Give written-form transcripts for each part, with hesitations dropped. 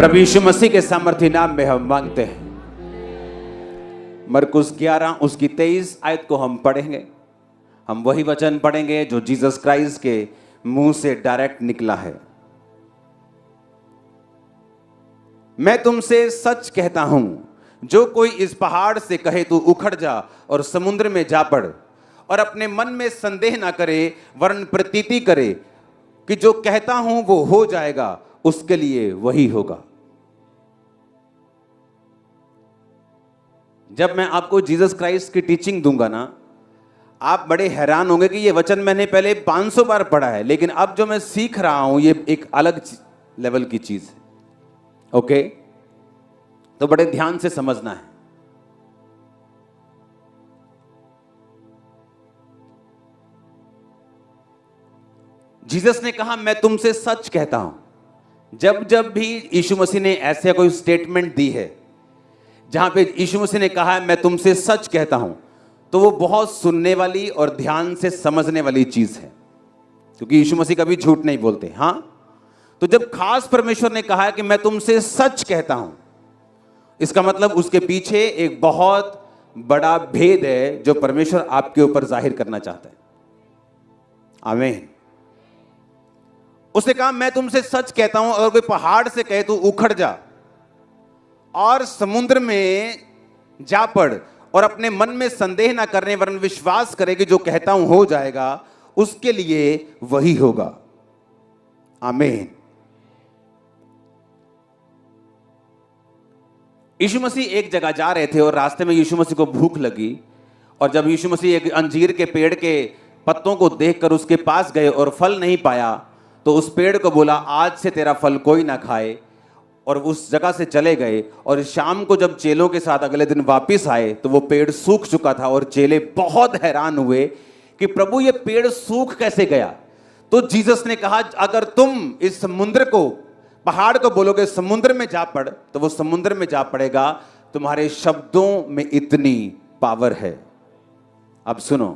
प्रभु यीशु मसीह के सामर्थ्य नाम में हम मांगते हैं। मरकुस 11 उसकी 23 आयत को हम पढ़ेंगे। हम वही वचन पढ़ेंगे जो जीसस क्राइस्ट के मुंह से डायरेक्ट निकला है। मैं तुमसे सच कहता हूं, जो कोई इस पहाड़ से कहे तू उखड़ जा और समुद्र में जा पड़, और अपने मन में संदेह ना करे वरन प्रतीति करे कि जो कहता हूं वो हो जाएगा, उसके लिए वही होगा। जब मैं आपको जीसस क्राइस्ट की टीचिंग दूंगा ना, आप बड़े हैरान होंगे कि ये वचन मैंने पहले 500 बार पढ़ा है, लेकिन अब जो मैं सीख रहा हूं ये एक अलग लेवल की चीज है। ओके, तो बड़े ध्यान से समझना है। जीसस ने कहा मैं तुमसे सच कहता हूं। जब जब भी यीशु मसीह ने ऐसे कोई स्टेटमेंट दी है जहां पे यीशु मसीह ने कहा है मैं तुमसे सच कहता हूं, तो वो बहुत सुनने वाली और ध्यान से समझने वाली चीज है, क्योंकि यीशु मसीह कभी झूठ नहीं बोलते। हां, तो जब खास परमेश्वर ने कहा है कि मैं तुमसे सच कहता हूं, इसका मतलब उसके पीछे एक बहुत बड़ा भेद है जो परमेश्वर आपके ऊपर जाहिर करना चाहता है। आमीन। उसने कहा मैं तुमसे सच कहता हूं, अगर कोई पहाड़ से कहे तू उखड़ जा और समुद्र में जा पड़, और अपने मन में संदेह ना करने वरन विश्वास करे कि जो कहता हूं हो जाएगा, उसके लिए वही होगा। आमीन। यीशु मसीह एक जगह जा रहे थे और रास्ते में यीशु मसीह को भूख लगी, और जब यीशु मसीह एक अंजीर के पेड़ के पत्तों को देखकर उसके पास गए और फल नहीं पाया, तो उस पेड़ को बोला आज से तेरा फल कोई ना खाए, और उस जगह से चले गए। और शाम को जब चेलों के साथ अगले दिन वापस आए तो वो पेड़ सूख चुका था, और चेले बहुत हैरान हुए कि प्रभु ये पेड़ सूख कैसे गया। तो जीसस ने कहा अगर तुम इस समुद्र को, पहाड़ को बोलोगे समुद्र में जा पड़, तो वो समुद्र में जा पड़ेगा। तुम्हारे शब्दों में इतनी पावर है। अब सुनो,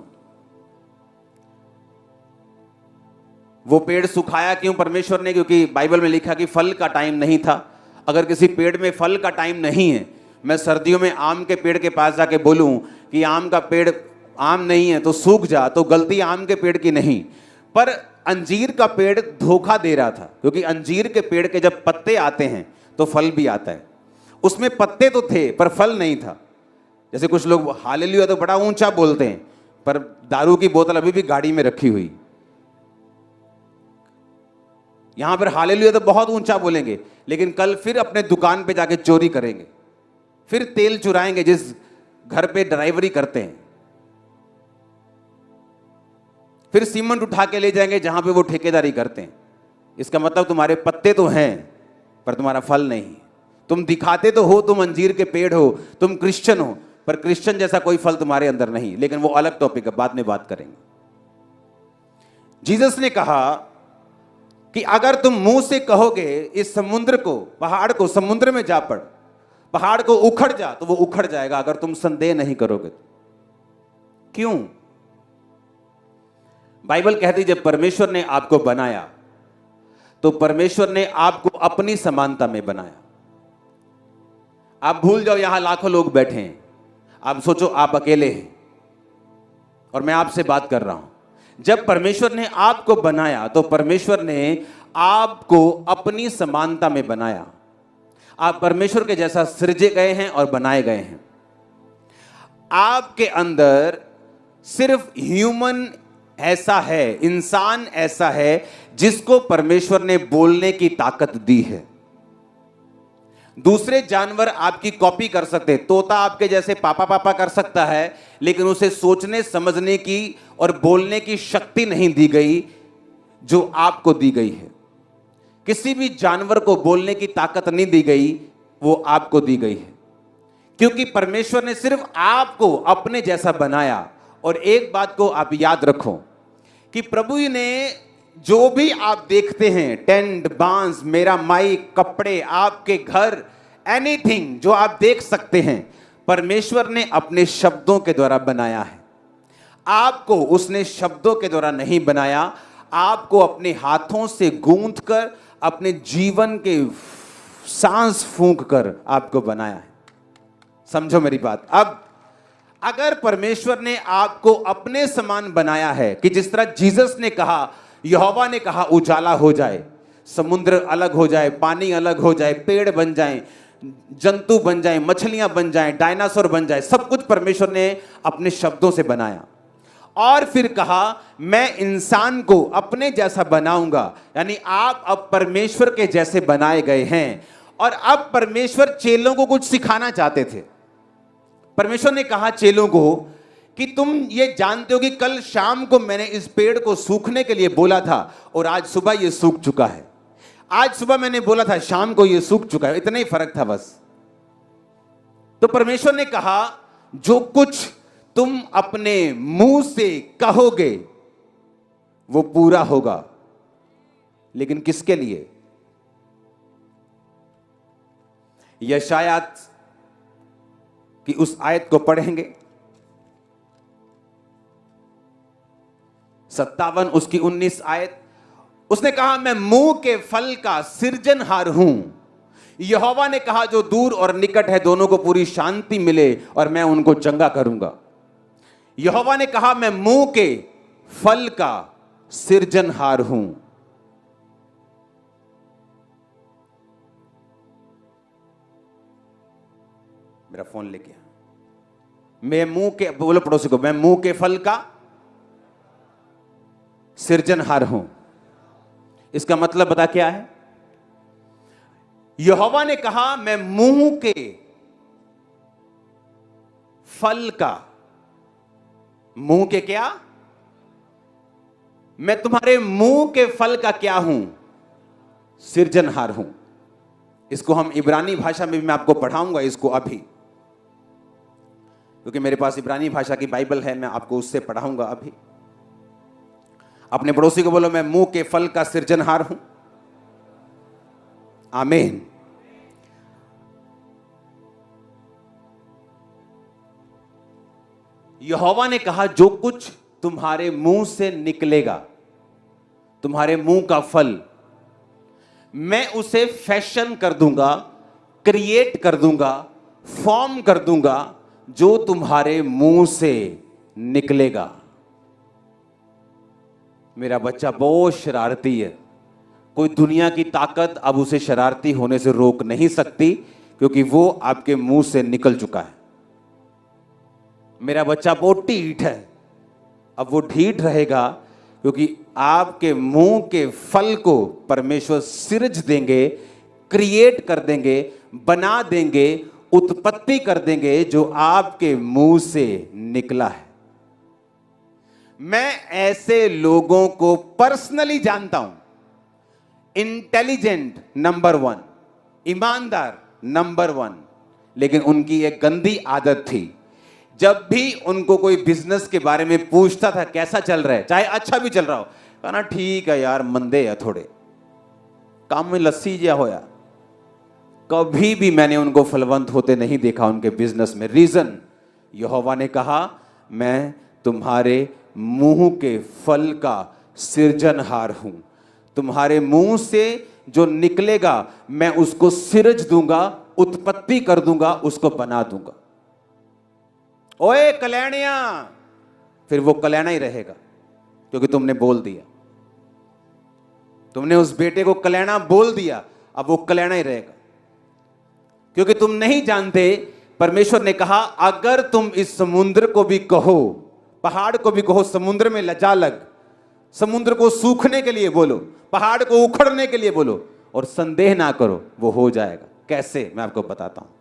वो पेड़ सुखाया क्यों परमेश्वर ने? क्योंकि बाइबल में लिखा कि फल का टाइम नहीं था। अगर किसी पेड़ में फल का टाइम नहीं है, मैं सर्दियों में आम के पेड़ के पास जाके बोलूं कि आम का पेड़ आम नहीं है तो सूख जा, तो गलती आम के पेड़ की नहीं, पर अंजीर का पेड़ धोखा दे रहा था। क्योंकि अंजीर के पेड़ के जब पत्ते आते हैं तो फल भी आता है। उसमें पत्ते तो थे पर फल नहीं था। जैसे कुछ लोग हालेलुया तो बड़ा ऊंचा बोलते हैं, पर दारू की बोतल अभी भी गाड़ी में रखी हुई। यहां पर हालेलुया तो बहुत ऊंचा बोलेंगे, लेकिन कल फिर अपने दुकान पे जाके चोरी करेंगे, फिर तेल चुराएंगे जिस घर पे ड्राइवरी करते हैं, फिर सीमेंट उठा के ले जाएंगे जहां पे वो ठेकेदारी करते हैं। इसका मतलब तुम्हारे पत्ते तो हैं पर तुम्हारा फल नहीं। तुम दिखाते तो हो तुम अंजीर के पेड़ हो, तुम क्रिश्चियन हो, पर क्रिश्चियन जैसा कोई फल तुम्हारे अंदर नहीं। लेकिन वो अलग टॉपिक है, बाद में बात करेंगे। जीसस ने कहा कि अगर तुम मुंह से कहोगे इस समुद्र को, पहाड़ को समुद्र में जा पड़, पहाड़ को उखड़ जा, तो वो उखड़ जाएगा, अगर तुम संदेह नहीं करोगे। क्यों? बाइबल कहती जब परमेश्वर ने आपको बनाया तो परमेश्वर ने आपको अपनी समानता में बनाया। आप भूल जाओ यहां लाखों लोग बैठे हैं, आप सोचो आप अकेले हैं और मैं आपसे बात कर रहा हूं। जब परमेश्वर ने आपको बनाया तो परमेश्वर ने आपको अपनी समानता में बनाया। आप परमेश्वर के जैसा सृजे गए हैं और बनाए गए हैं। आपके अंदर सिर्फ ह्यूमन ऐसा है, इंसान ऐसा है जिसको परमेश्वर ने बोलने की ताकत दी है। दूसरे जानवर आपकी कॉपी कर सकते हैं। तोता आपके जैसे पापा पापा कर सकता है, लेकिन उसे सोचने समझने की और बोलने की शक्ति नहीं दी गई जो आपको दी गई है। किसी भी जानवर को बोलने की ताकत नहीं दी गई, वो आपको दी गई है, क्योंकि परमेश्वर ने सिर्फ आपको अपने जैसा बनाया। और एक बात को आप याद रखो कि प्रभु ने जो भी आप देखते हैं, टेंट, बांस, मेरा माइक, कपड़े, आपके घर, एनीथिंग जो आप देख सकते हैं, परमेश्वर ने अपने शब्दों के द्वारा बनाया है। आपको उसने शब्दों के द्वारा नहीं बनाया, आपको अपने हाथों से गूंथ कर अपने जीवन के सांस फूंक कर आपको बनाया है। समझो मेरी बात। अब अगर परमेश्वर ने आपको अपने समान बनाया है कि जिस तरह जीसस ने कहा, यहोवा ने कहा उजाला हो जाए, समुद्र अलग हो जाए, पानी अलग हो जाए, पेड़ बन जाएं, जंतु बन जाएं, मछलियां बन जाएं, डायनासोर बन जाए, सब कुछ परमेश्वर ने अपने शब्दों से बनाया। और फिर कहा मैं इंसान को अपने जैसा बनाऊंगा, यानी आप अब परमेश्वर के जैसे बनाए गए हैं। और अब परमेश्वर चेलों को कुछ सिखाना चाहते थे। परमेश्वर ने कहा चेलों को कि तुम ये जानते हो कि कल शाम को मैंने इस पेड़ को सूखने के लिए बोला था और आज सुबह ये सूख चुका है। आज सुबह मैंने बोला था, शाम को ये सूख चुका है। इतना ही फर्क था बस। तो परमेश्वर ने कहा जो कुछ तुम अपने मुंह से कहोगे वो पूरा होगा। लेकिन किसके लिए? यशायाह की उस आयत को पढ़ेंगे, 57 उसकी 19 आयत। उसने कहा मैं मुंह के फल का सृजनहार हूं। यहोवा ने कहा जो दूर और निकट है दोनों को पूरी शांति मिले और मैं उनको चंगा करूंगा। यहोवा ने कहा मैं मुंह के फल का सृजनहार हूं। मेरा फोन लेके आ। मैं मुंह के, बोलो पड़ोसी को, मैं मुंह के फल का सृजनहार हूं। इसका मतलब बता क्या है? यहोवा ने कहा मैं मुंह के फल का, मुंह के क्या? मैं तुम्हारे मुंह के फल का क्या हूं? सृजनहार हूं। इसको हम इब्रानी भाषा में भी मैं आपको पढ़ाऊंगा इसको अभी, क्योंकि मेरे पास इब्रानी भाषा की बाइबल है, मैं आपको उससे पढ़ाऊंगा अभी। अपने पड़ोसी को बोलो मैं मुंह के फल का सृजनहार हूं। आमीन। यहोवा ने कहा जो कुछ तुम्हारे मुंह से निकलेगा, तुम्हारे मुंह का फल, मैं उसे फैशन कर दूंगा, क्रिएट कर दूंगा, फॉर्म कर दूंगा, जो तुम्हारे मुंह से निकलेगा। मेरा बच्चा बहुत शरारती है। कोई दुनिया की ताकत अब उसे शरारती होने से रोक नहीं सकती, क्योंकि वो आपके मुंह से निकल चुका है। मेरा बच्चा बहुत ढीठ है, अब वो ढीठ रहेगा क्योंकि आपके मुंह के फल को परमेश्वर सृज देंगे, क्रिएट कर देंगे, बना देंगे, उत्पत्ति कर देंगे, जो आपके मुंह से निकला है। मैं ऐसे लोगों को पर्सनली जानता हूं। इंटेलिजेंट नंबर 1, ईमानदार नंबर 1, लेकिन उनकी एक गंदी आदत थी। जब भी उनको कोई बिजनेस के बारे में पूछता था कैसा चल रहा है, चाहे अच्छा भी चल रहा हो, कहना ठीक है यार, मंदे है थोड़े, काम में लस्सी जिया होया। कभी भी मैंने उनको फलवंत होते नहीं देखा उनके बिजनेस में। रीजन, यहोवा ने कहा मैं तुम्हारे मुंह के फल का सृजनहार हूं। तुम्हारे मुंह से जो निकलेगा मैं उसको सृज दूंगा, उत्पत्ति कर दूंगा, उसको बना दूंगा। ओए कल्याणिया, फिर वो कल्याणा ही रहेगा, क्योंकि तुमने बोल दिया। तुमने उस बेटे को कल्याणा बोल दिया, अब वो कल्याणा ही रहेगा। क्योंकि तुम नहीं जानते, परमेश्वर ने कहा अगर तुम इस समुद्र को भी कहो, पहाड़ को भी कहो समुद्र में लजा लग, समुद्र को सूखने के लिए बोलो, पहाड़ को उखड़ने के लिए बोलो, और संदेह ना करो, वो हो जाएगा। कैसे? मैं आपको बताता हूं।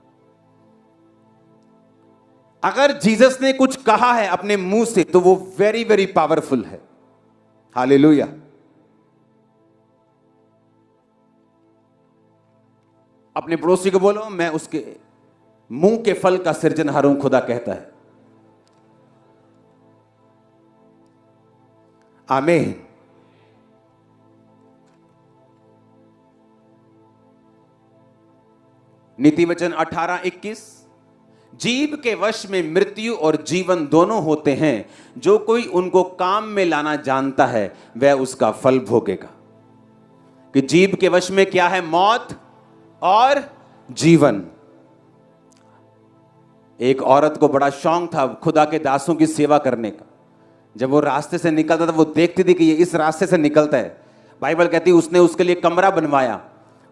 अगर जीसस ने कुछ कहा है अपने मुंह से तो वो वेरी वेरी पावरफुल है। हालेलुया। अपने पड़ोसी को बोलो मैं उसके मुंह के फल का सृजनहार हूं, खुदा कहता है। आमीन। नीति वचन 18:21, जीव के वश में मृत्यु और जीवन दोनों होते हैं, जो कोई उनको काम में लाना जानता है वह उसका फल भोगेगा। कि जीव के वश में क्या है? मौत और जीवन। एक औरत को बड़ा शौक था खुदा के दासों की सेवा करने का। जब वो रास्ते से निकलता था वो देखती थी कि ये इस रास्ते से निकलता है। बाइबल कहती है उसने उसके लिए कमरा बनवाया,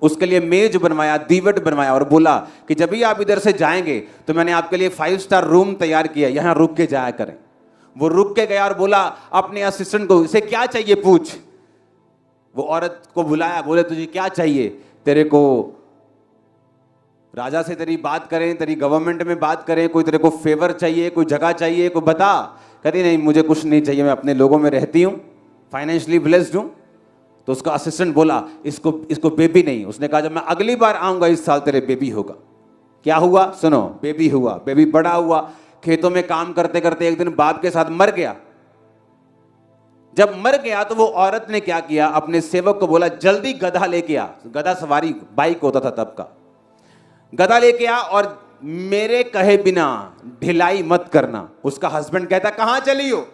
उसके लिए मेज बनवाया, दीवट बनवाया और बोला कि जब भी आप इधर से जाएंगे तो मैंने आपके लिए 5 स्टार रूम तैयार किया, यहां रुक के जाया करें। वो रुक के गया और बोला अपने असिस्टेंट को, इसे क्या चाहिए पूछ। वो औरत को बुलाया, बोले तुझे क्या चाहिए, तेरे को राजा से तेरी बात करें, तेरी गवर्नमेंट में बात करें, कोई तेरे को फेवर चाहिए, कोई जगह चाहिए, कोई बता। कहती नहीं मुझे कुछ नहीं चाहिए, मैं अपने लोगों में रहती हूं, फाइनेंशियली ब्लेस्ड हूं। तो उसका असिस्टेंट बोला इसको बेबी नहीं। उसने कहा जब मैं अगली बार आऊंगा इस साल तेरे बेबी होगा। क्या हुआ सुनो, बेबी हुआ। बेबी बड़ा हुआ, खेतों में काम करते करते एक दिन बाप के साथ मर गया। जब मर गया तो वो औरत ने क्या किया, अपने सेवक को बोला जल्दी गधा लेके आ। गधा सवारी बाइक होता था तब का। गधा लेके आ और मेरे कहे बिना ढिलाई मत करना। उसका हस्बैंड कहता कहां चली हो,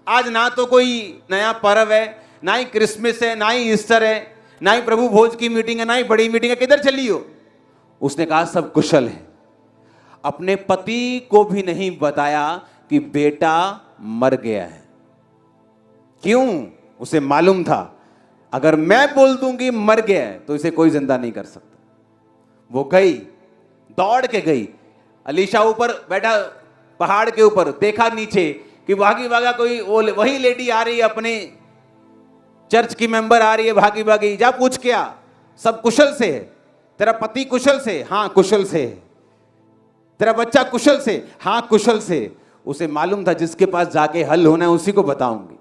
आज ना तो कोई नया पर्व है, ना ही क्रिसमस है, ना ही ईस्टर है, ना ही प्रभु भोज की मीटिंग है, ना ही बड़ी मीटिंग है, किधर चली हो। उसने कहा सब कुशल है। अपने पति को भी नहीं बताया कि बेटा मर गया है। क्यों? उसे मालूम था अगर मैं बोल दूंगी मर गया है तो इसे कोई जिंदा नहीं कर सकता। वो गई, दौड़ के गई। अलीशा ऊपर बैठा पहाड़ के ऊपर, देखा नीचे कि भागी भागा कोई वही लेडी आ रही है, अपने चर्च की मेंबर आ रही है भागी भागी। जा पूछ के आ सब कुशल से है, तेरा पति कुशल से, हाँ कुशल से है, तेरा बच्चा कुशल से, हाँ कुशल से। उसे मालूम था जिसके पास जाके हल होना है उसी को बताऊंगी।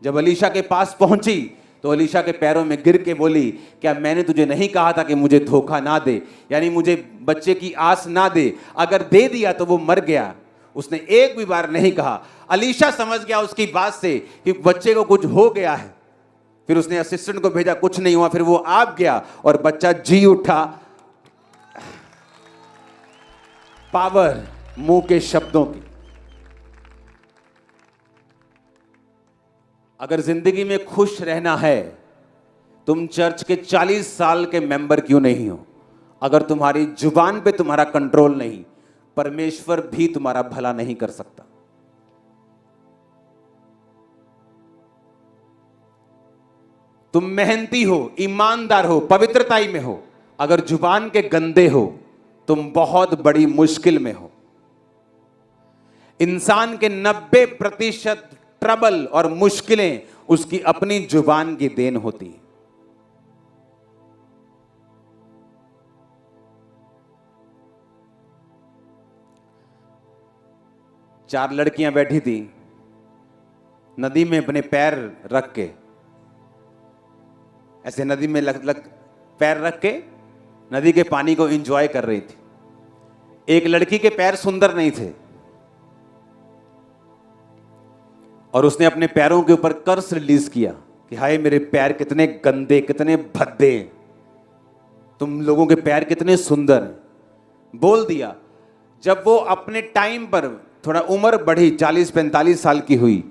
जब अलीशा के पास पहुंची तो अलीशा के पैरों में गिर के बोली क्या मैंने तुझे नहीं कहा था कि मुझे धोखा ना दे, यानी मुझे बच्चे की आस ना दे, अगर दे दिया तो वो मर गया। उसने एक भी बार नहीं कहा। अलीशा समझ गया उसकी बात से कि बच्चे को कुछ हो गया है। फिर उसने असिस्टेंट को भेजा, कुछ नहीं हुआ। फिर वो आप गया और बच्चा जी उठा। पावर मुंह के शब्दों की। अगर जिंदगी में खुश रहना है, तुम चर्च के 40 साल के मेंबर क्यों नहीं हो, अगर तुम्हारी जुबान पे तुम्हारा कंट्रोल नहीं, परमेश्वर भी तुम्हारा भला नहीं कर सकता। तुम मेहनती हो, ईमानदार हो, पवित्रताई में हो, अगर जुबान के गंदे हो तुम बहुत बड़ी मुश्किल में हो। इंसान के 90% ट्रबल और मुश्किलें उसकी अपनी जुबान की देन होती है। चार लड़कियां बैठी थी नदी में, अपने पैर रख के, ऐसे नदी में लग पैर रख के नदी के पानी को एंजॉय कर रही थी। एक लड़की के पैर सुंदर नहीं थे और उसने अपने पैरों के ऊपर कर्स रिलीज किया कि हाय मेरे पैर कितने गंदे, कितने भद्दे, तुम लोगों के पैर कितने सुंदर हैं। बोल दिया। जब वो अपने टाइम पर थोड़ा उम्र बढ़ी, 40-45 साल की हुई,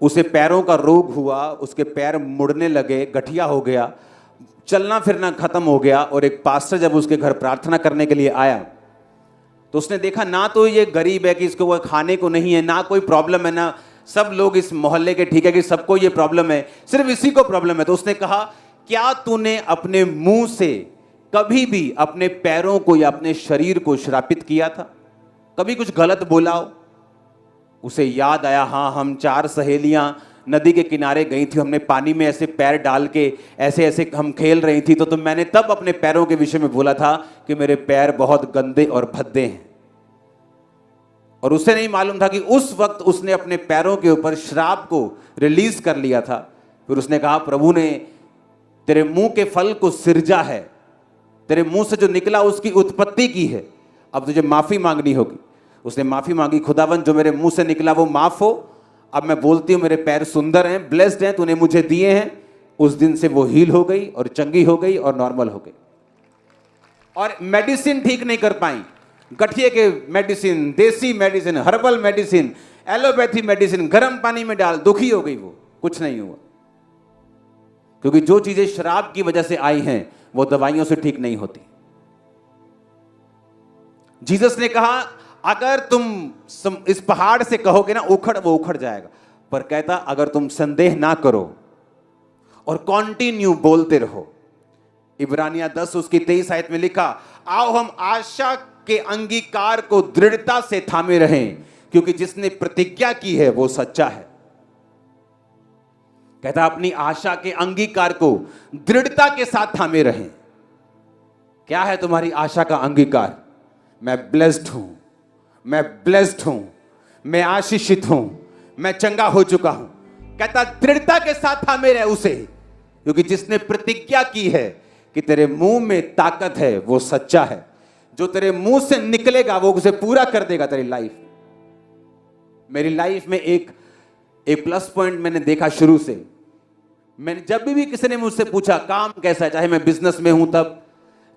उसे पैरों का रोग हुआ, उसके पैर मुड़ने लगे, गठिया हो गया, चलना फिरना खत्म हो गया। और एक पास्टर जब उसके घर प्रार्थना करने के लिए आया तो उसने देखा ना तो ये गरीब है कि इसको वो खाने को नहीं है, ना कोई प्रॉब्लम है, ना सब लोग इस मोहल्ले के ठीक है कि सबको ये प्रॉब्लम है, सिर्फ इसी को प्रॉब्लम है। तो उसने कहा क्या तूने अपने मुंह से कभी भी अपने पैरों को या अपने शरीर को श्रापित किया था, कभी कुछ गलत बोला हो? उसे याद आया, हाँ हम 4 सहेलियां नदी के किनारे गई थी, हमने पानी में ऐसे पैर डाल के ऐसे ऐसे हम खेल रही थी, तो मैंने तब अपने पैरों के विषय में बोला था कि मेरे पैर बहुत गंदे और भद्दे हैं। और उसे नहीं मालूम था कि उस वक्त उसने अपने पैरों के ऊपर श्राप को रिलीज कर लिया था। फिर उसने कहा प्रभु ने तेरे मुंह के फल को सिरजा है, तेरे मुंह से जो निकला उसकी उत्पत्ति की है, अब तुझे माफी मांगनी होगी। उसने माफी मांगी, खुदावन जो मेरे मुंह से निकला वो माफ हो, अब मैं बोलती हूं मेरे पैर सुंदर हैं, ब्लेस्ड हैं, तूने मुझे दिए हैं। उस दिन से वो हील हो गई और चंगी हो गई और नॉर्मल हो गई। और मेडिसिन ठीक नहीं कर पाई, गठिए के मेडिसिन, देसी medicine, herbal medicine, allopathy medicine, गर्म पानी में डाल, दुखी हो गई, वो कुछ नहीं हुआ। क्योंकि जो चीजें शराब की वजह से आई हैं वो दवाइयों से ठीक नहीं होती। जीसस ने कहा अगर तुम इस पहाड़ से कहोगे ना उखड़, वो उखड़ जाएगा। पर कहता अगर तुम संदेह ना करो और कंटिन्यू बोलते रहो। इब्रानिया 10 उसकी 23 आयत में लिखा, आओ हम आशा के अंगीकार को दृढ़ता से थामे रहें, क्योंकि जिसने प्रतिज्ञा की है वो सच्चा है। कहता अपनी आशा के अंगीकार को दृढ़ता के साथ थामे रहें। क्या है तुम्हारी आशा का अंगीकार? मैं ब्लेस्ड हूं, मैं ब्लेस्ड हूं, मैं आशीषित हूं, मैं चंगा हो चुका हूं। कहता दृढ़ता के साथ थामे रहे उसे, क्योंकि जिसने प्रतिज्ञा की है कि तेरे मुंह में ताकत है वो सच्चा है। जो तेरे मुंह से निकलेगा वो उसे पूरा कर देगा तेरी लाइफ। मेरी लाइफ में एक प्लस पॉइंट मैंने देखा शुरू से। मैंने जब भी किसी ने मुझसे पूछा काम कैसा है, चाहे मैं बिजनेस में हूं तब,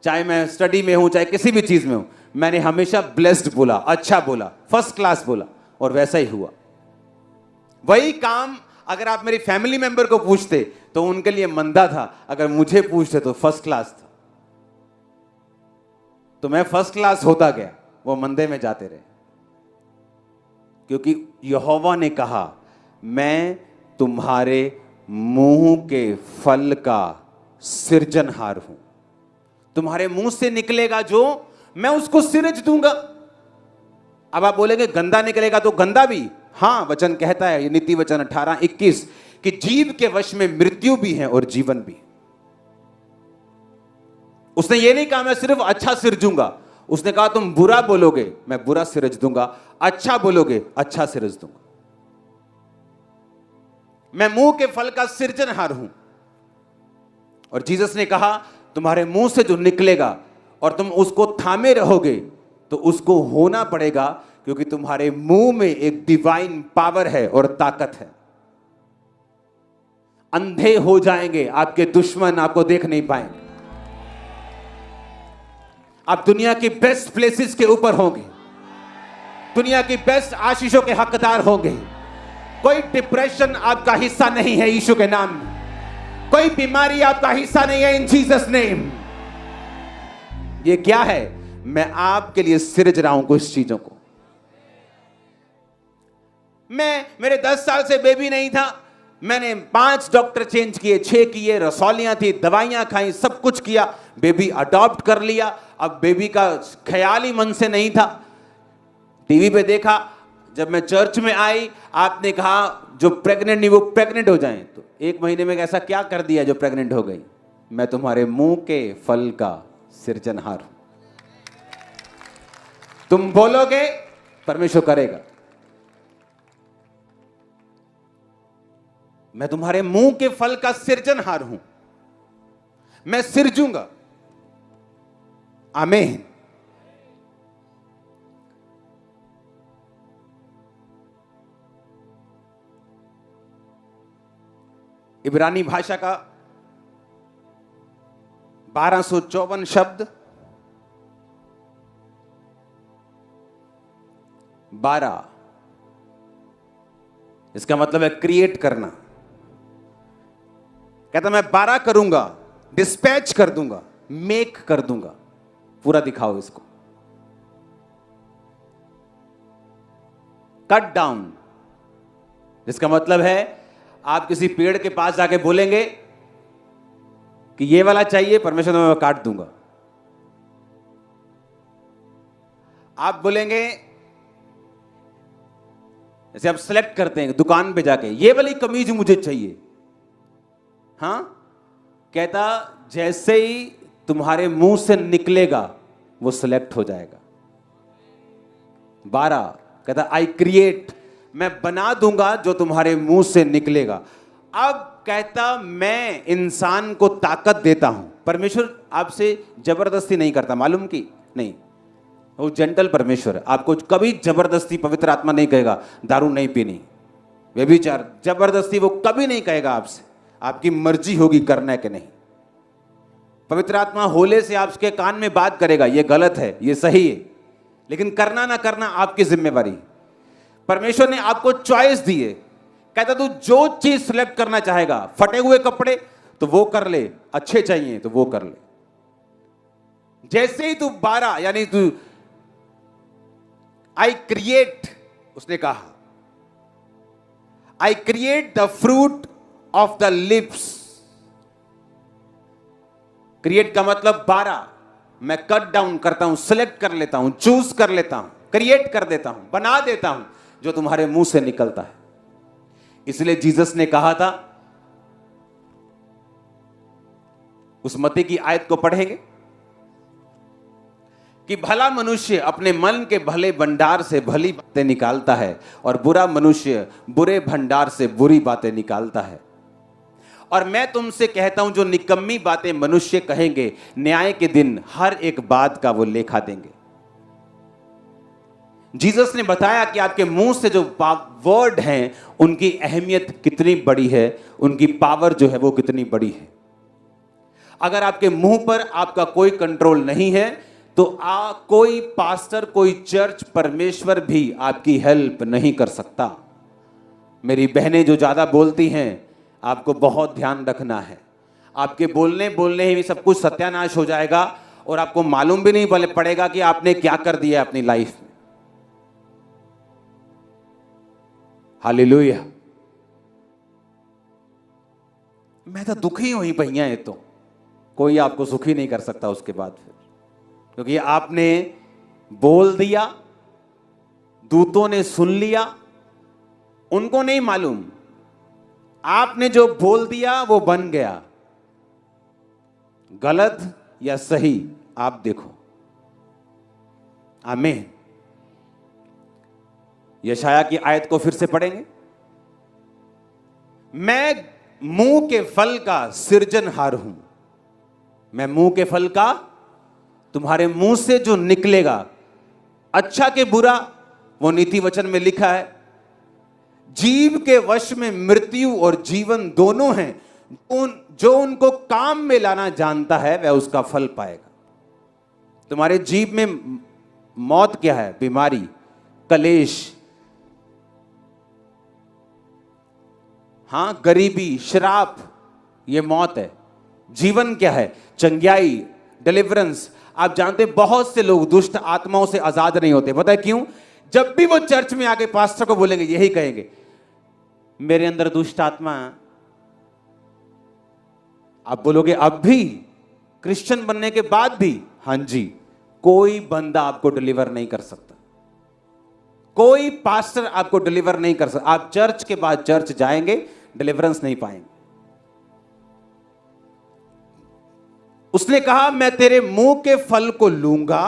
चाहे मैं स्टडी में हूं, चाहे किसी भी चीज में हूं, मैंने हमेशा ब्लेस्ड बोला, अच्छा बोला, फर्स्ट क्लास बोला, और वैसा ही हुआ। वही काम अगर आप मेरी फैमिली मेंबर को पूछते तो उनके लिए मंदा था, अगर मुझे पूछते तो फर्स्ट क्लास था। तो मैं फर्स्ट क्लास होता गया, वो मंदे में जाते रहे, क्योंकि यहोवा ने कहा मैं तुम्हारे मुंह के फल का सृजनहार हूं। तुम्हारे मुंह से निकलेगा जो, मैं उसको सिरज दूंगा। अब आप बोलेंगे गंदा निकलेगा तो गंदा भी, हां वचन कहता है, ये नीति वचन 18:21 कि जीव के वश में मृत्यु भी है और जीवन भी। उसने ये नहीं कहा मैं सिर्फ अच्छा सिरजूंगा, उसने कहा तुम बुरा बोलोगे मैं बुरा सिरज दूंगा, अच्छा बोलोगे अच्छा सिरज दूंगा। मैं मुंह के फल का सृजनहार हूं। और जीसस ने कहा तुम्हारे मुंह से जो निकलेगा और तुम उसको थामे रहोगे तो उसको होना पड़ेगा, क्योंकि तुम्हारे मुंह में एक डिवाइन पावर है और ताकत है। अंधे हो जाएंगे आपके दुश्मन, आपको देख नहीं पाएंगे। आप दुनिया की बेस्ट प्लेसेस के ऊपर होंगे, दुनिया की बेस्ट आशीषों के हकदार होंगे। कोई डिप्रेशन आपका हिस्सा नहीं है यीशु के नाम में। कोई बीमारी आपका हिस्सा नहीं है इन जीसस नेम। ये क्या है? मैं आपके लिए सिरज रहा हूं कुछ चीजों को। मेरे 10 साल से बेबी नहीं था, मैंने 5 डॉक्टर चेंज किए, 6 किए, रसौलियां थी, दवाइयां खाई, सब कुछ किया, बेबी अडॉप्ट कर लिया। अब बेबी का ख्याल ही मन से नहीं था। टीवी पे देखा, जब मैं चर्च में आई आपने कहा जो प्रेग्नेंट नहीं वो प्रेग्नेंट हो जाएं। तो 1 महीने में ऐसा क्या कर दिया जो प्रेग्नेंट हो गई? मैं तुम्हारे मुंह के फल का सृजनहार हूं। तुम बोलोगे परमेश्वर करेगा। मैं तुम्हारे मुंह के फल का सृजनहार हूं, मैं सिरजूंगा। आमीन। इब्रानी भाषा का 1254 शब्द, 12, इसका मतलब है क्रिएट करना। कहता मैं 12 करूंगा, डिस्पैच कर दूंगा, मेक कर दूंगा। पूरा दिखाओ इसको। कट डाउन, इसका मतलब है आप किसी पेड़ के पास जाके बोलेंगे कि ये वाला चाहिए, परमेश्वर मैं काट दूंगा। आप बोलेंगे, जैसे आप सेलेक्ट करते हैं दुकान पे जाके, ये वाली कमीज मुझे चाहिए, हां, कहता जैसे ही तुम्हारे मुंह से निकलेगा वो सिलेक्ट हो जाएगा। 12 कहता आई क्रिएट, मैं बना दूंगा जो तुम्हारे मुंह से निकलेगा। अब कहता मैं इंसान को ताकत देता हूं। परमेश्वर आपसे जबरदस्ती नहीं करता, मालूम की नहीं, वो जेंटल परमेश्वर है। आपको कभी जबरदस्ती पवित्र आत्मा नहीं कहेगा दारू नहीं पीनी, व्यभिचार, जबरदस्ती वो कभी नहीं कहेगा आपसे। आपकी मर्जी होगी करना है कि नहीं। पवित्र आत्मा होले से आपके कान में बात करेगा, ये गलत है, ये सही है, लेकिन करना ना करना आपकी जिम्मेवारी। परमेश्वर ने आपको चॉइस दी है। कहता तू जो चीज सिलेक्ट करना चाहेगा, फटे हुए कपड़े तो वो कर ले, अच्छे चाहिए तो वो कर ले, जैसे ही तू 12 यानी तू आई क्रिएट, उसने कहा I create the fruit of the lips. Create का मतलब 12, मैं कट डाउन करता हूं, सिलेक्ट कर लेता हूं, चूज कर लेता हूं, क्रिएट कर देता हूं, बना देता हूं जो तुम्हारे मुंह से निकलता है। इसलिए जीसस ने कहा था, उस मत्ती की आयत को पढ़ेंगे कि भला मनुष्य अपने मन के भले भंडार से भली बातें निकालता है और बुरा मनुष्य बुरे भंडार से बुरी बातें निकालता है। और मैं तुमसे कहता हूं, जो निकम्मी बातें मनुष्य कहेंगे, न्याय के दिन हर एक बात का वो लेखा देंगे। जीसस ने बताया कि आपके मुंह से जो वर्ड हैं उनकी अहमियत कितनी बड़ी है, उनकी पावर जो है वो कितनी बड़ी है। अगर आपके मुंह पर आपका कोई कंट्रोल नहीं है तो कोई पास्टर, कोई चर्च, परमेश्वर भी आपकी हेल्प नहीं कर सकता। मेरी बहनें जो ज्यादा बोलती हैं, आपको बहुत ध्यान रखना है। आपके बोलने बोलने ही सब कुछ सत्यानाश हो जाएगा और आपको मालूम भी नहीं पड़ेगा कि आपने क्या कर दिया अपनी लाइफ में। हालेलुया। मैं तो दुखी हुई भैया, है तो कोई आपको सुखी नहीं कर सकता उसके बाद फिर, क्योंकि आपने बोल दिया, दूतों ने सुन लिया, उनको नहीं मालूम आपने जो बोल दिया वो बन गया। गलत या सही आप देखो। आमीन। यशाया की आयत को फिर से पढ़ेंगे। मैं मुंह के फल का सृजनहार हूं। मैं मुंह के फल का, तुम्हारे मुंह से जो निकलेगा, अच्छा के बुरा, वो नीति वचन में लिखा है। जीव के वश में मृत्यु और जीवन दोनों हैं, जो उनको काम में लाना जानता है वह उसका फल पाएगा। तुम्हारे जीव में मौत क्या है? बीमारी, कलेश, हां गरीबी, श्राप, ये मौत है। जीवन क्या है? चंगियाई, डिलीवरेंस। आप जानते बहुत से लोग दुष्ट आत्माओं से आजाद नहीं होते। पता है क्यों? जब भी वो चर्च में आके पास्टर को बोलेंगे, यही कहेंगे, मेरे अंदर दुष्ट आत्मा। आप बोलोगे अब भी, क्रिश्चियन बनने के बाद भी? हां जी। कोई बंदा आपको डिलीवर नहीं कर सकता, कोई पास्टर आपको डिलीवर नहीं कर सकता। आप चर्च के बाद चर्च जाएंगे, डिलीवरेंस नहीं पाएंगे। उसने कहा, मैं तेरे मुंह के फल को लूंगा।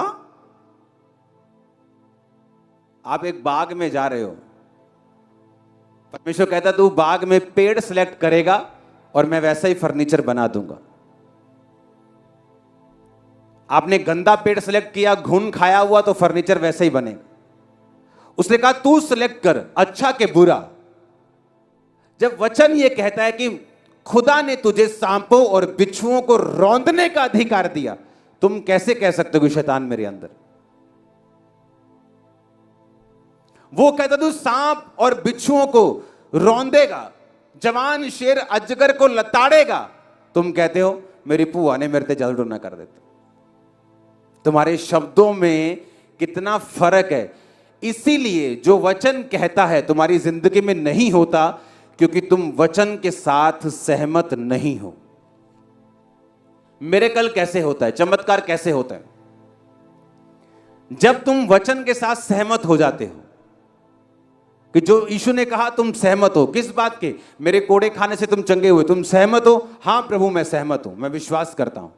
आप एक बाग में जा रहे हो, परमेश्वर कहता तू बाग में पेड़ सिलेक्ट करेगा और मैं वैसा ही फर्नीचर बना दूंगा। आपने गंदा पेड़ सिलेक्ट किया, घुन खाया हुआ, तो फर्नीचर वैसे ही बनेगा। उसने कहा तू सिलेक्ट कर अच्छा के बुरा। जब वचन यह कहता है कि खुदा ने तुझे सांपों और बिच्छुओं को रौंदने का अधिकार दिया, तुम कैसे कह सकते हो कि शैतान मेरे अंदर? वो कहता तू सांप और बिच्छुओं को रौंदेगा, जवान शेर अजगर को लताड़ेगा, तुम कहते हो मेरी पुआ ने मेरे ते जल रोना कर देता। तुम्हारे शब्दों में कितना फर्क है। इसीलिए जो वचन कहता है तुम्हारी जिंदगी में नहीं होता, क्योंकि तुम वचन के साथ सहमत नहीं हो। मिरेकल कैसे होता है? चमत्कार कैसे होता है? जब तुम वचन के साथ सहमत हो जाते हो कि जो यीशु ने कहा, तुम सहमत हो। किस बात के? मेरे कोड़े खाने से तुम चंगे हुए, तुम सहमत हो? हां प्रभु मैं सहमत हूं, मैं विश्वास करता हूं।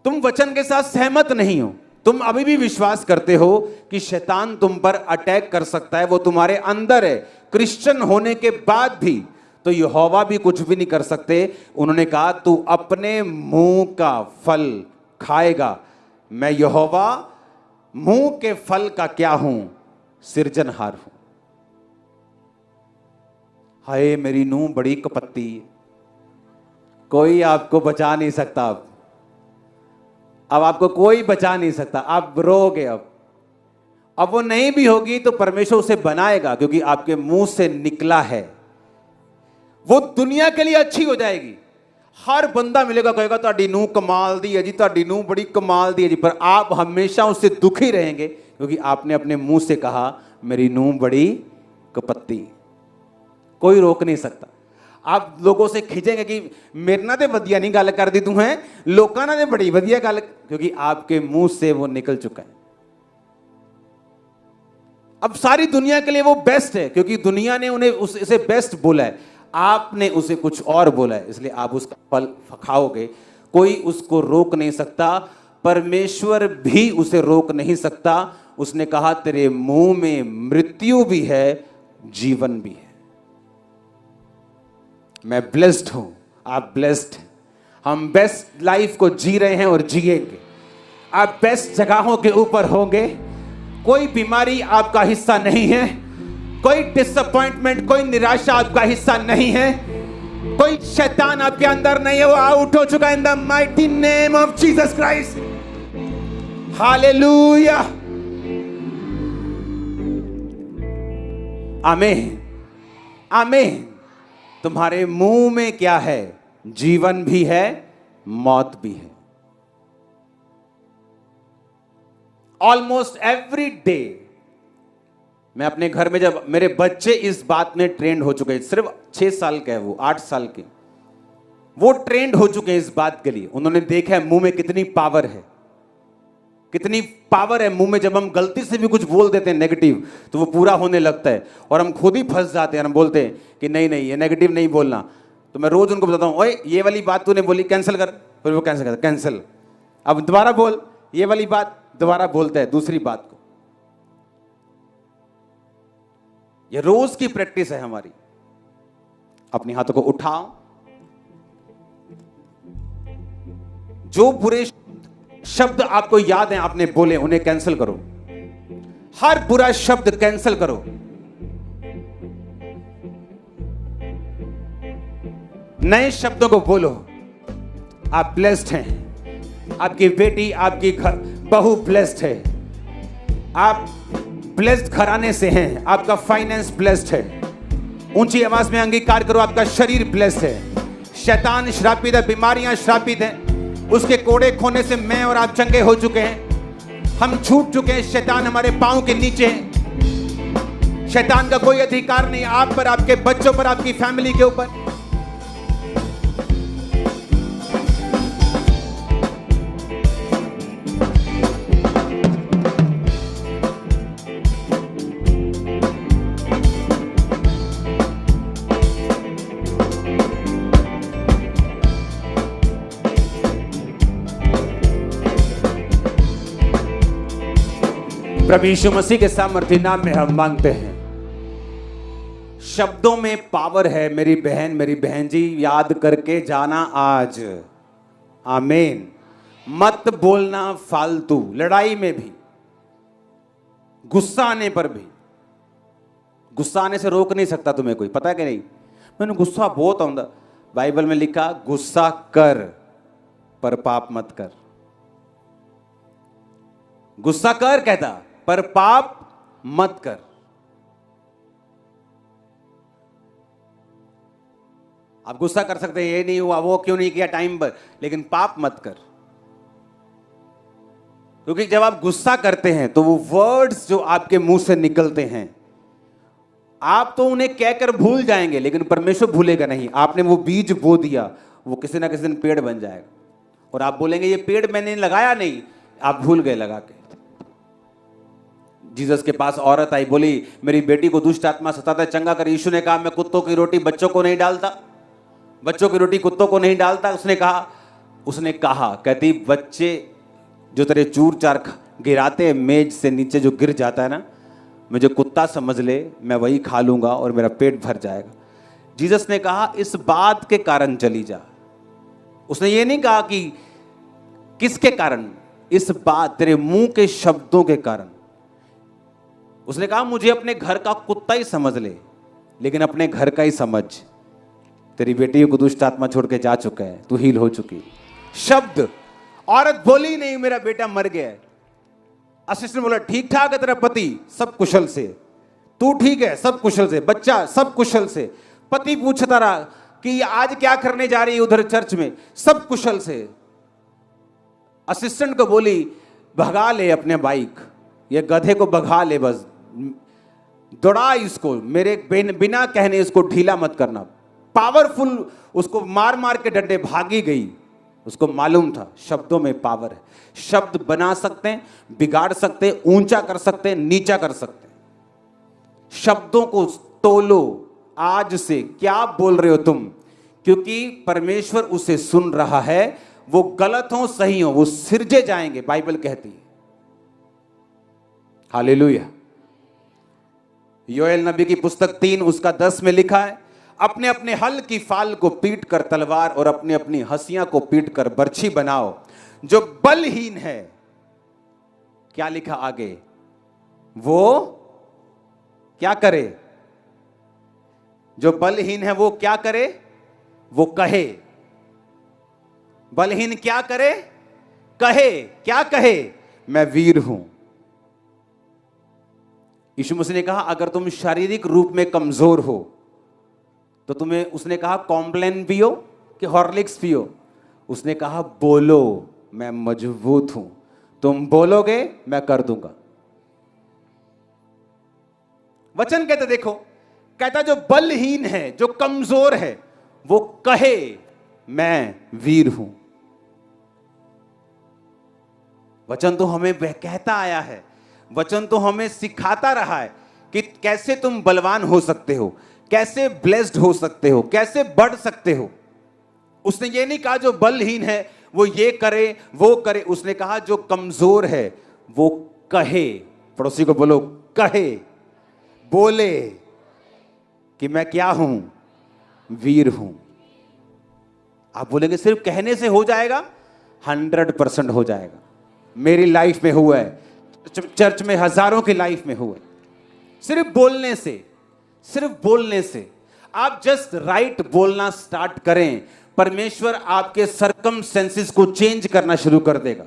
तुम वचन के साथ सहमत नहीं हो, तुम अभी भी विश्वास करते हो कि शैतान तुम पर अटैक कर सकता है, वो तुम्हारे अंदर है। क्रिश्चियन होने के बाद भी तो यहोवा भी कुछ भी नहीं कर सकते। उन्होंने कहा तू अपने मुंह का फल खाएगा। मैं यहोवा मुंह के फल का क्या हूं? सृजनहार हूं। हाय मेरी नूह बड़ी कपत्ती, कोई आपको बचा नहीं सकता। अब आपको कोई बचा नहीं सकता। आप रोगे। अब वो नहीं भी होगी तो परमेश्वर उसे बनाएगा, क्योंकि आपके मुंह से निकला है। वो दुनिया के लिए अच्छी हो जाएगी। हर बंदा मिलेगा कहेगा ਤੁਹਾਡੀ ਨੂੰਹ कमाल दी है जी, ਤੁਹਾਡੀ ਨੂੰਹ बड़ी कमाल दी है जी, पर आप हमेशा उससे दुखी रहेंगे क्योंकि आपने अपने मुंह से कहा मेरी ਨੂੰਹ बड़ी कपत्ती। कोई रोक नहीं सकता। आप लोगों से खिंचेंगे कि मेरे ना ते वधिया नहीं गल करदी तू है, लोकां नाल ते बड़ी वधिया गल, क्योंकि आपके मुंह से वो निकल चुका है। अब सारी दुनिया के लिए वो बेस्ट है क्योंकि दुनिया ने उन्हें उसे बेस्ट बोला है, आपने उसे कुछ और बोला है, इसलिए आप उसका फल खाओगे। कोई उसको रोक नहीं सकता, परमेश्वर भी उसे रोक नहीं सकता। उसने कहा तेरे मुंह में मृत्यु भी है, जीवन भी है। मैं ब्लेस्ड हूं, आप ब्लेस्ड हैं। हम बेस्ट लाइफ को जी रहे हैं और जिएंगे। आप बेस्ट जगहों के ऊपर होंगे। कोई बीमारी आपका हिस्सा नहीं है, कोई डिसअपॉइंटमेंट, कोई निराशा आपका हिस्सा नहीं है, कोई शैतान आपके अंदर नहीं है, वो आउट हो चुका है in the mighty name of Jesus Christ. Hallelujah, आमीन, आमीन। तुम्हारे मुंह में क्या है? जीवन भी है, मौत भी है। ऑलमोस्ट एवरी डे मैं अपने घर में, जब मेरे बच्चे इस बात में ट्रेंड हो चुके हैं, सिर्फ 6 साल का है वो, 8 साल के, वो ट्रेंड हो चुके हैं इस बात के लिए। उन्होंने देखा है मुंह में कितनी पावर है, कितनी पावर है मुंह में। जब हम गलती से भी कुछ बोल देते हैं नेगेटिव तो वो पूरा होने लगता है और हम खुद ही फंस जाते हैं। हम बोलते हैं कि नहीं नहीं ये नेगेटिव नहीं बोलना। तो मैं रोज उनको बताता हूं, ओए ये वाली बात तूने बोली, कैंसिल कर। फिर वो कैंसिल करता, कैंसिल। अब दोबारा बोल ये वाली बात, दोबारा बोलता है दूसरी बात को। ये रोज की प्रैक्टिस है हमारी। अपने हाथों को उठाओ, जो बुरे शब्द आपको याद हैं आपने बोले उन्हें कैंसिल करो। हर बुरा शब्द कैंसिल करो। नए शब्दों को बोलो। आप ब्लेस्ड हैं, आपकी बेटी, आपकी बहू ब्लेस्ड है, आप ब्लेस्ड घराने से हैं, आपका फाइनेंस ब्लेस्ड है। ऊंची आवाज में अंगीकार करो, आपका शरीर ब्लेस्ड है। शैतान श्रापित है, बीमारियां श्रापित हैं, उसके कोड़े खोने से मैं और आप चंगे हो चुके हैं। हम छूट चुके हैं, शैतान हमारे पांव के नीचे है। शैतान का कोई अधिकार नहीं आप पर, आपके बच्चों पर, आपकी फैमिली के ऊपर। प्रभु यीशु मसीह के सामर्थ्य नाम में हम मांगते हैं। शब्दों में पावर है मेरी बहन जी, याद करके जाना आज। आमीन। मत बोलना फालतू, लड़ाई में भी, गुस्सा आने पर भी। गुस्सा आने से रोक नहीं सकता तुम्हें कोई, पता है कि नहीं? मैंने गुस्सा बहुत आंदा। बाइबल में लिखा गुस्सा कर पर पाप मत कर। गुस्सा कर कहता पर पाप मत कर। आप गुस्सा कर सकते हैं, ये नहीं हुआ, वो क्यों नहीं किया टाइम पर, लेकिन पाप मत कर। क्योंकि जब आप गुस्सा करते हैं तो वो वर्ड्स जो आपके मुंह से निकलते हैं, आप तो उन्हें कहकर भूल जाएंगे, लेकिन परमेश्वर भूलेगा नहीं। आपने वो बीज बो दिया, वो किसी ना किसी दिन पेड़ बन जाएगा और आप बोलेंगे ये पेड़ मैंने लगाया नहीं, आप भूल गए लगा के। जीसस के पास औरत आई, बोली मेरी बेटी को दुष्ट आत्मा सताता है, चंगा कर। यीशु ने कहा मैं कुत्तों की रोटी बच्चों को नहीं डालता, बच्चों की रोटी कुत्तों को नहीं डालता। उसने कहा कहती बच्चे जो तेरे चूर चार गिराते मेज से नीचे जो गिर जाता है ना, मुझे कुत्ता समझ ले, मैं वही खा लूंगा और मेरा पेट भर जाएगा। जीसस ने कहा इस बात के कारण चली जा। उसने ये नहीं कहा कि किसके कारण, इस बात तेरे मुंह के शब्दों के कारण। उसने कहा मुझे अपने घर का कुत्ता ही समझ ले, लेकिन अपने घर का ही समझ। तेरी बेटी को दुष्ट आत्मा छोड़ के जा चुका है, तू हील हो चुकी। शब्द, औरत बोली नहीं मेरा बेटा मर गया है। असिस्टेंट बोला ठीक ठाक है तेरा पति, सब कुशल से, तू ठीक है, सब कुशल से, बच्चा सब कुशल से। पति पूछता रहा कि आज क्या करने जा रही है उधर चर्च में, सब कुशल से। असिस्टेंट को बोली भगा ले अपने बाइक, ये गधे को भगा ले, बस दौड़ा इसको, मेरे बिना कहने इसको ढीला मत करना। पावरफुल, उसको मार मार के डंडे, भागी गई। उसको मालूम था शब्दों में पावर है। शब्द बना सकते हैं, बिगाड़ सकते हैं, ऊंचा कर सकते हैं, नीचा कर सकते हैं। शब्दों को तोलो, आज से क्या बोल रहे हो तुम, क्योंकि परमेश्वर उसे सुन रहा है। वो गलत हो सही हो, वो सिरजे जाएंगे, बाइबल कहती है। हालेलुया। योएल नबी की पुस्तक 3 उसका 10 में लिखा है, अपने अपने हल की फाल को पीट कर तलवार और अपनी अपनी हंसियां को पीट कर बर्छी बनाओ। जो बलहीन है, क्या लिखा आगे, वो क्या करे, जो बलहीन है वो क्या करे, वो कहे। बलहीन क्या करे, कहे, क्या कहे, मैं वीर हूं। यीशु मसीह ने कहा अगर तुम शारीरिक रूप में कमजोर हो तो तुम्हें, उसने कहा कॉम्प्लेन पियो कि हॉर्लिक्स पियो, उसने कहा बोलो मैं मजबूत हूं, तुम बोलोगे मैं कर दूंगा। वचन कहते देखो, कहता जो बलहीन है, जो कमजोर है, वो कहे मैं वीर हूं। वचन तो हमें कहता आया है, वचन तो हमें सिखाता रहा है कि कैसे तुम बलवान हो सकते हो, कैसे ब्लेस्ड हो सकते हो, कैसे बढ़ सकते हो। उसने ये नहीं कहा जो बलहीन है वो ये करे वो करे, उसने कहा जो कमजोर है वो कहे। पड़ोसी को बोलो कहे, बोले कि मैं क्या हूं, वीर हूं। आप बोलेंगे सिर्फ कहने से हो जाएगा, 100% हो जाएगा। मेरी लाइफ में हुआ है, चर्च में हजारों की लाइफ में हुआ है। सिर्फ बोलने से, सिर्फ बोलने से आप जस्ट राइट बोलना स्टार्ट करें, परमेश्वर आपके सरकमस्टेंसेस को चेंज करना शुरू कर देगा।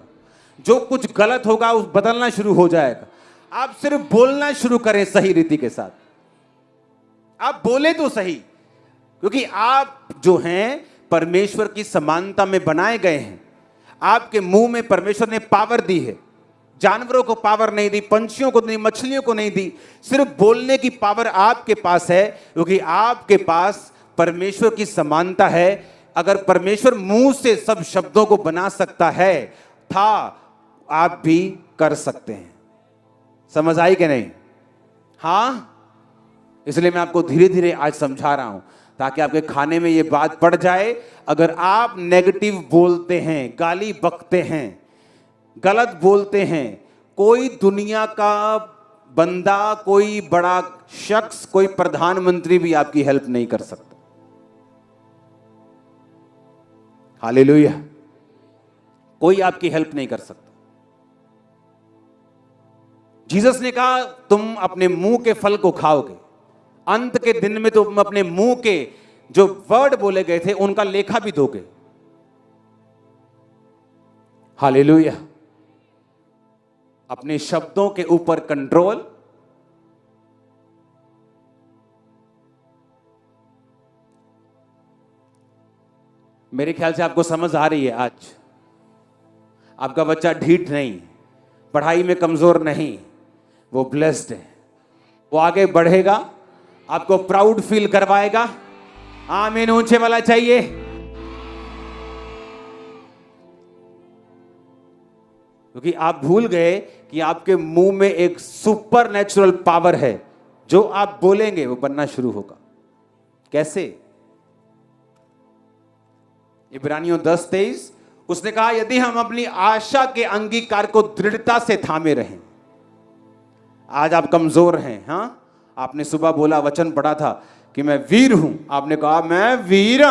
जो कुछ गलत होगा उस बदलना शुरू हो जाएगा। आप सिर्फ बोलना शुरू करें सही रीति के साथ। आप बोले तो सही, क्योंकि आप जो हैं परमेश्वर की समानता में बनाए गए हैं। आपके मुंह में परमेश्वर ने पावर दी है। जानवरों को पावर नहीं दी, पंछियों को नहीं, मछलियों को नहीं दी, सिर्फ बोलने की पावर आपके पास है, क्योंकि आपके पास परमेश्वर की समानता है। अगर परमेश्वर मुंह से सब शब्दों को बना सकता है था, आप भी कर सकते हैं। समझ आई कि नहीं? हाँ, इसलिए मैं आपको धीरे धीरे आज समझा रहा हूं ताकि आपके खाने में ये बात पड़ जाए। अगर आप नेगेटिव बोलते हैं, गाली बकते हैं, गलत बोलते हैं, कोई दुनिया का बंदा, कोई बड़ा शख्स, कोई प्रधानमंत्री भी आपकी हेल्प नहीं कर सकता। हालेलुया। कोई आपकी हेल्प नहीं कर सकता। जीसस ने कहा तुम अपने मुंह के फल को खाओगे। अंत के दिन में तुम अपने मुंह के जो वर्ड बोले गए थे उनका लेखा भी दोगे। हालेलुया। अपने शब्दों के ऊपर कंट्रोल, मेरे ख्याल से आपको समझ आ रही है आज। आपका बच्चा ढीठ नहीं, पढ़ाई में कमजोर नहीं, वो ब्लेस्ड है, वो आगे बढ़ेगा, आपको प्राउड फील करवाएगा। आमीन ऊंचे वाला चाहिए। क्योंकि आप भूल गए कि आपके मुंह में एक सुपर नेचुरल पावर है। जो आप बोलेंगे वो बनना शुरू होगा। कैसे? इब्रानियों 10:23 उसने कहा यदि हम अपनी आशा के अंगीकार को दृढ़ता से थामे रहें। आज आप कमजोर हैं। हाँ, आपने सुबह बोला, वचन पढ़ा था कि मैं वीर हूं, आपने कहा मैं वीर।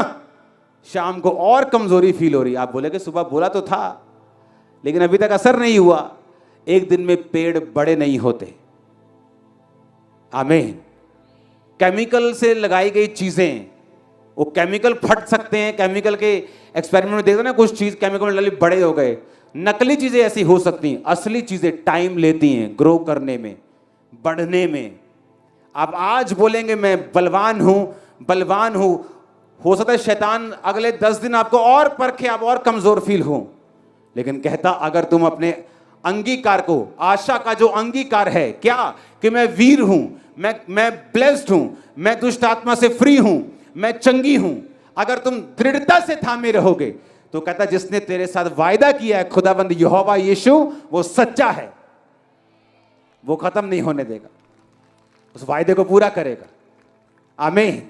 शाम को और कमजोरी फील हो रही। आप बोले कि सुबह बोला तो था लेकिन अभी तक असर नहीं हुआ। एक दिन में पेड़ बड़े नहीं होते। आमीन। केमिकल से लगाई गई चीजें, वो केमिकल फट सकते हैं। केमिकल के एक्सपेरिमेंट में देखते ना, कुछ चीज केमिकल में डाली बड़े हो गए। नकली चीजें ऐसी हो सकती हैं, असली चीजें टाइम लेती हैं ग्रो करने में, बढ़ने में। आप आज बोलेंगे मैं बलवान हूं, बलवान हूं, हो सकता है शैतान अगले 10 दिन आपको और परखे, आप और कमजोर फील हो, लेकिन कहता अगर तुम अपने अंगीकार को, आशा का जो अंगीकार है क्या, कि मैं वीर हूं, मैं ब्लेस्ड हूं, मैं दुष्ट आत्मा से फ्री हूं, मैं चंगी हूं, अगर तुम दृढ़ता से थामे रहोगे, तो कहता जिसने तेरे साथ वायदा किया है खुदाबंद यहोवा यीशु, वो सच्चा है, वो खत्म नहीं होने देगा, उस वायदे को पूरा करेगा। आमीन।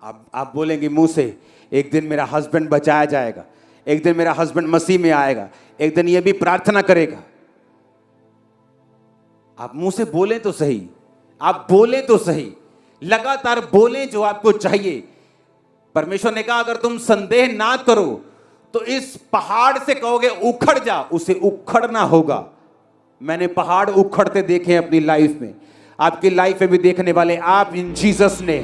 आप बोलेंगे मुंह से, एक दिन मेरा हस्बैंड बचाया जाएगा, एक दिन मेरा हस्बैंड मसीह में आएगा, एक दिन ये भी प्रार्थना करेगा। आप मुंह से बोलें तो सही, आप बोलें तो सही, लगातार बोलें जो आपको चाहिए। परमेश्वर ने कहा अगर तुम संदेह ना करो तो इस पहाड़ से कहोगे उखड़ जा, उसे उखड़ना होगा। मैंने पहाड़ उखड़ते देखे हैं अपनी लाइफ में, आपकी लाइफ में भी देखने वाले आप, इन जीसस ने।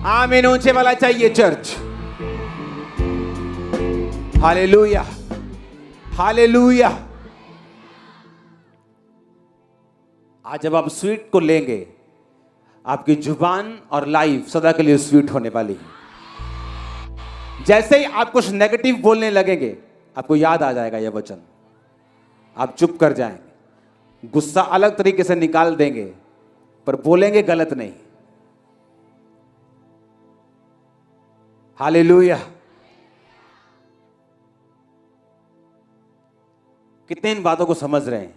आमीन। ऊंचे वाला चाहिए चर्च। Hallelujah, hallelujah. आज जब आप स्वीट को लेंगे, आपकी जुबान और लाइफ सदा के लिए स्वीट होने वाली है। जैसे ही आप कुछ नेगेटिव बोलने लगेंगे, आपको याद आ जाएगा यह वचन, आप चुप कर जाएंगे, गुस्सा अलग तरीके से निकाल देंगे, पर बोलेंगे गलत नहीं। हालेलुया। कितने इन बातों को समझ रहे हैं?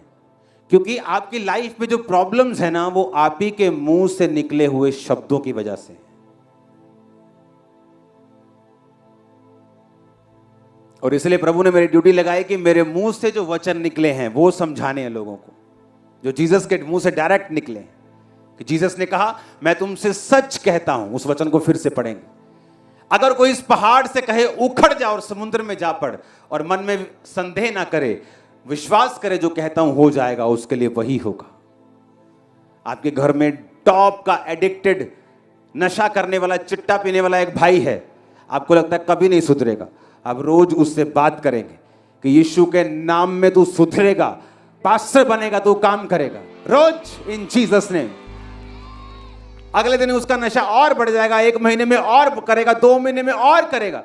क्योंकि आपकी लाइफ में जो प्रॉब्लम्स है ना, वो आप ही के मुंह से निकले हुए शब्दों की वजह से। और इसलिए प्रभु ने मेरी ड्यूटी लगाई कि मेरे मुंह से जो वचन निकले हैं वो समझाने हैं लोगों को, जो जीसस के मुंह से डायरेक्ट निकले हैं। कि जीसस ने कहा मैं तुमसे सच कहता हूं, उस वचन को फिर से पढ़ेंगे, अगर कोई इस पहाड़ से कहे उखड़ जा और समुद्र में जा पड़, और मन में संदेह ना करे, विश्वास करे जो कहता हूं हो जाएगा, उसके लिए वही होगा। आपके घर में टॉप का एडिक्टेड, नशा करने वाला, चिट्टा पीने वाला एक भाई है, आपको लगता है कभी नहीं सुधरेगा, आप रोज उससे बात करेंगे कि यीशु के नाम में तू सुधरेगा, पास्टर बनेगा, तू काम करेगा रोज इन जीसस नेम। अगले दिन उसका नशा और बढ़ जाएगा, 1 महीने में और करेगा, 2 महीने में और करेगा।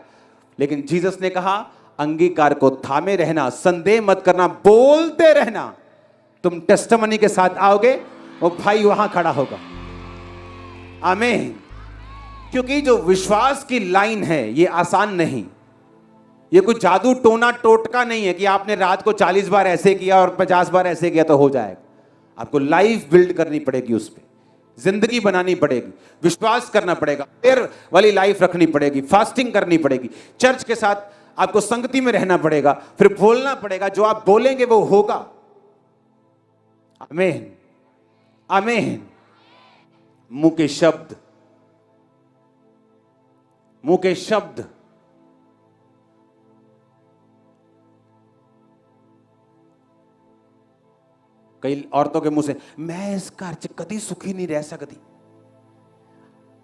लेकिन जीसस ने कहा अंगीकार को थामे रहना, संदेह मत करना, बोलते रहना, तुम टेस्टिमनी के साथ आओगे, वो भाई वहां खड़ा होगा। आमीन। क्योंकि जो विश्वास की लाइन है ये आसान नहीं, ये कोई जादू टोना टोटका नहीं है कि आपने रात को 40 बार ऐसे किया और 50 बार ऐसे किया तो हो जाएगा। आपको लाइफ बिल्ड करनी पड़ेगी, उस पर जिंदगी बनानी पड़ेगी, विश्वास करना पड़ेगा, प्रेयर वाली लाइफ रखनी पड़ेगी, फास्टिंग करनी पड़ेगी, चर्च के साथ आपको संगति में रहना पड़ेगा, फिर बोलना पड़ेगा, जो आप बोलेंगे वो होगा। आमीन, आमीन। मुंह के शब्द, मुंह के शब्द, कई औरतों के मुंह से मैं इस घर च कभी सुखी नहीं रह सकती।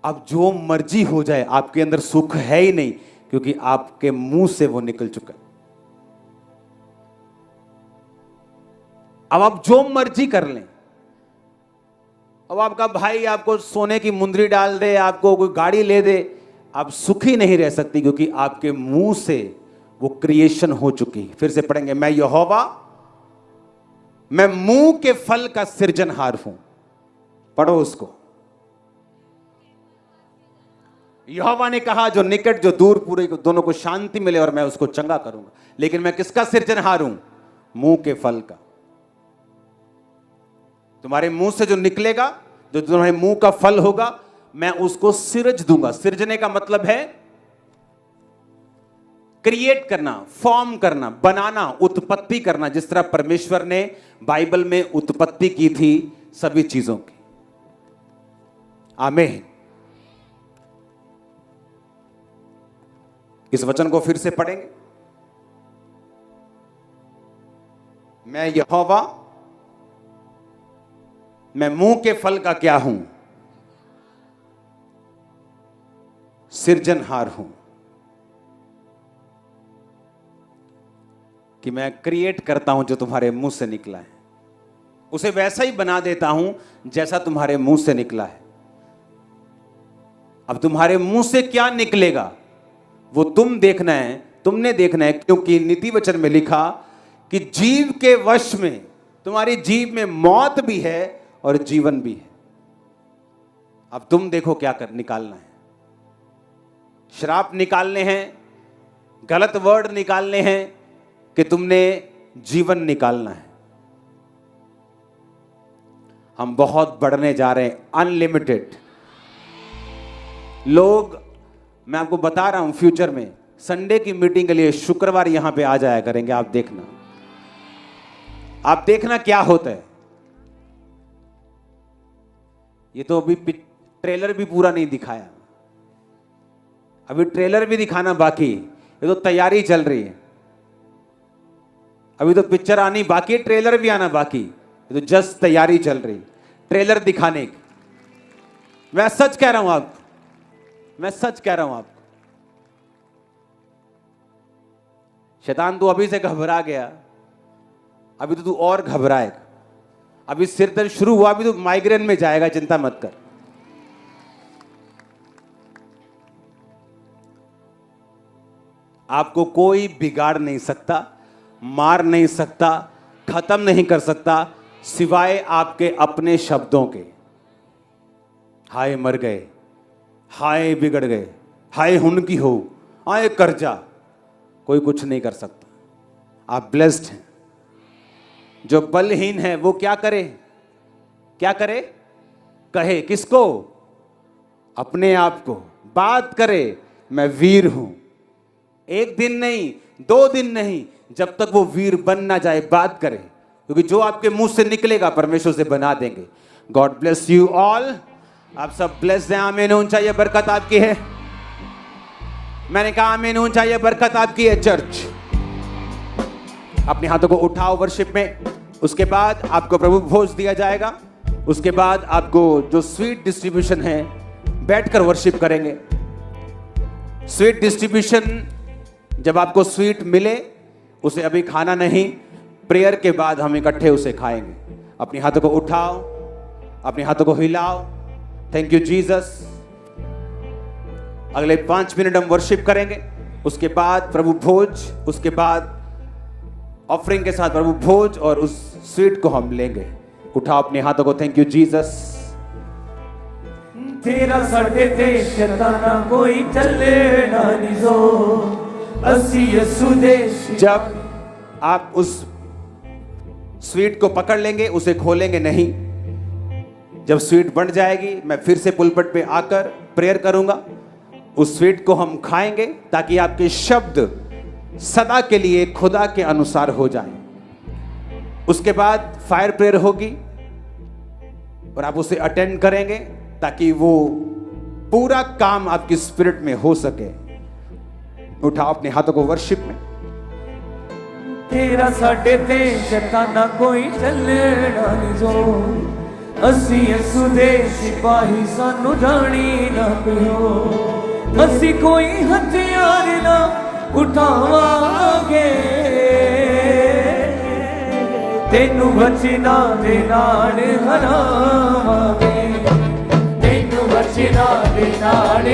अब जो मर्जी हो जाए, आपके अंदर सुख है ही नहीं, क्योंकि आपके मुंह से वो निकल चुका है। अब आप जो मर्जी कर लें, अब आपका भाई आपको सोने की मुंदरी डाल दे, आपको कोई गाड़ी ले दे, आप सुखी नहीं रह सकती, क्योंकि आपके मुंह से वो क्रिएशन हो चुकी। फिर से पढ़ेंगे, मैं यहोवा, मैं मुंह के फल का सृजनहार हूं। पढ़ो उसको। यहोवा ने कहा जो निकट जो दूर पूरे दोनों को शांति मिले और मैं उसको चंगा करूंगा। लेकिन मैं किसका सृजनहार हूं? मुंह के फल का। तुम्हारे मुंह से जो निकलेगा, जो तुम्हारे मुंह का फल होगा, मैं उसको सिरज दूंगा। सिरजने का मतलब है क्रिएट करना, फॉर्म करना, बनाना, उत्पत्ति करना। जिस तरह परमेश्वर ने बाइबल में उत्पत्ति की थी सभी चीजों की। आमीन। इस वचन को फिर से पढ़ेंगे, मैं यहोवा, मैं मुंह के फल का क्या हूं? सृजनहार हूं। कि मैं क्रिएट करता हूं जो तुम्हारे मुंह से निकला है, उसे वैसा ही बना देता हूं जैसा तुम्हारे मुंह से निकला है। अब तुम्हारे मुंह से क्या निकलेगा वो तुम देखना है, तुमने देखना है, क्योंकि नीति वचन में लिखा कि जीव के वश में, तुम्हारी जीव में मौत भी है और जीवन भी है। अब तुम देखो क्या कर निकालना है। श्राप निकालने हैं, गलत वर्ड निकालने हैं, कि तुमने जीवन निकालना है। हम बहुत बढ़ने जा रहे हैं, अनलिमिटेड लोग। मैं आपको बता रहा हूं, फ्यूचर में संडे की मीटिंग के लिए शुक्रवार यहां पे आ जाया करेंगे। आप देखना क्या होता है। ये तो अभी ट्रेलर भी पूरा नहीं दिखाया, अभी ट्रेलर भी दिखाना बाकी, ये तो तैयारी चल रही है। अभी तो पिक्चर आनी बाकी, ट्रेलर भी आना बाकी, ये तो जस्ट तैयारी चल रही, ट्रेलर दिखाने की। मैं सच कह रहा हूं आपको, मैं सच कह रहा हूं आपको। शैतान तू अभी से घबरा गया, अभी तो तू और घबराएगा। अभी सिर दर्द शुरू हुआ, अभी तो माइग्रेन में जाएगा, चिंता मत कर। आपको कोई बिगाड़ नहीं सकता, मार नहीं सकता, खत्म नहीं कर सकता, सिवाय आपके अपने शब्दों के। हाय मर गए, हाय बिगड़ गए, हाय हुनकी हो, हाय कर्जा, कोई कुछ नहीं कर सकता। आप ब्लेस्ड हैं। जो बलहीन है वो क्या करे, क्या करे, कहे किसको, अपने आप को, बात करे मैं वीर हूं। एक दिन नहीं, 2 दिन नहीं, जब तक वो वीर बन ना जाए बात करे, क्योंकि जो आपके मुंह से निकलेगा परमेश्वर से बना देंगे। God bless you all. आप सब ब्लेस्ड हैं। आमीन होना चाहिए, बरकत आपकी है। मैंने कहा आमीन होना चाहिए, बरकत आपकी है। चर्च अपने हाथों को उठाओ वर्शिप में। उसके बाद आपको प्रभु भोज दिया जाएगा। उसके बाद आपको जो स्वीट डिस्ट्रीब्यूशन है, बैठकर वर्शिप करेंगे। स्वीट डिस्ट्रीब्यूशन, जब आपको स्वीट मिले उसे अभी खाना नहीं, प्रेयर के बाद हम इकट्ठे उसे खाएंगे। अपने हाथों को उठाओ, अपने हाथों को हिलाओ। Thank you Jesus. अगले 5 मिनट हम वर्शिप करेंगे, उसके बाद प्रभु भोज, उसके बाद ऑफरिंग के साथ प्रभु भोज, और उस स्वीट को हम लेंगे। उठाओ अपने हाथों को। Thank you Jesus. तेरा साडे ते शैताना कोई चले ना निजो, असी यसु देश। जब आप उस स्वीट को पकड़ लेंगे, उसे खोलेंगे नहीं। जब स्वीट बन जाएगी, मैं फिर से पुलपट पे आकर प्रेयर करूंगा। उस स्वीट को हम खाएंगे ताकि आपके शब्द सदा के लिए खुदा के अनुसार हो जाएं। उसके बाद फायर प्रेयर होगी और आप उसे अटेंड करेंगे ताकि वो पूरा काम आपकी स्पिरिट में हो सके। उठाओ अपने हाथों को वर्शिप में। तेरा साडे ते शैताना कोई चलना नहीं जो, असी यसु दे सिपाही सानू जानी ना पियो। असी कोई हथियार ना उठावांगे, तेनू बचना दे नाल हरावांगे, तेनू बचना दे नाल